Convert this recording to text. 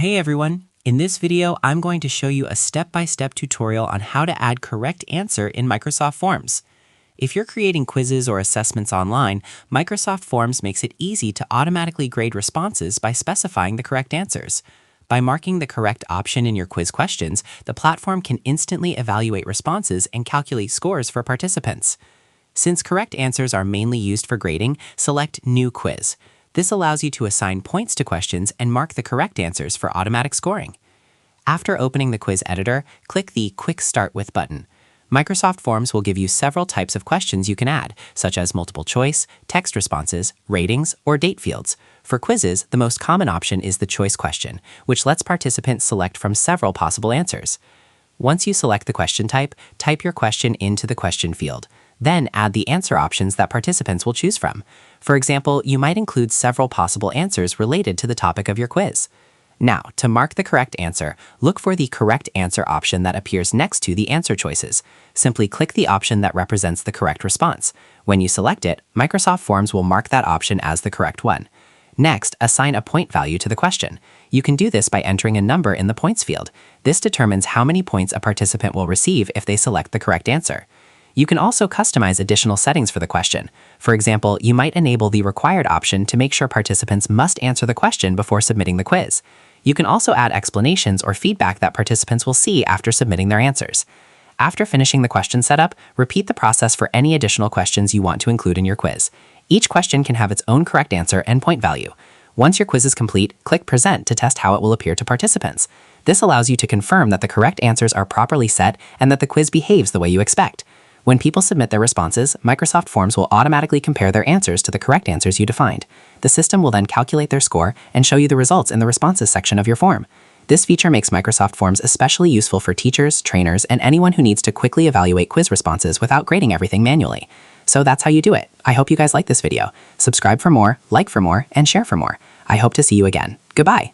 Hey everyone! In this video, I'm going to show you a step-by-step tutorial on how to add correct answer in Microsoft Forms. If you're creating quizzes or assessments online, Microsoft Forms makes it easy to automatically grade responses by specifying the correct answers. By marking the correct option in your quiz questions, the platform can instantly evaluate responses and calculate scores for participants. Since correct answers are mainly used for grading, select New Quiz. This allows you to assign points to questions and mark the correct answers for automatic scoring. After opening the quiz editor, click the Quick Start With button. Microsoft Forms will give you several types of questions you can add, such as multiple choice, text responses, ratings, or date fields. For quizzes, the most common option is the choice question, which lets participants select from several possible answers. Once you select the question type, type your question into the question field. Then add the answer options that participants will choose from. For example, you might include several possible answers related to the topic of your quiz. Now, to mark the correct answer, look for the correct answer option that appears next to the answer choices. Simply click the option that represents the correct response. When you select it, Microsoft Forms will mark that option as the correct one. Next, assign a point value to the question. You can do this by entering a number in the points field. This determines how many points a participant will receive if they select the correct answer. You can also customize additional settings for the question. For example, you might enable the required option to make sure participants must answer the question before submitting the quiz. You can also add explanations or feedback that participants will see after submitting their answers. After finishing the question setup, repeat the process for any additional questions you want to include in your quiz. Each question can have its own correct answer and point value. Once your quiz is complete, click Present to test how it will appear to participants. This allows you to confirm that the correct answers are properly set and that the quiz behaves the way you expect. When people submit their responses, Microsoft Forms will automatically compare their answers to the correct answers you defined. The system will then calculate their score and show you the results in the responses section of your form. This feature makes Microsoft Forms especially useful for teachers, trainers, and anyone who needs to quickly evaluate quiz responses without grading everything manually. So that's how you do it. I hope you guys like this video. Subscribe for more, like for more, and share for more. I hope to see you again. Goodbye.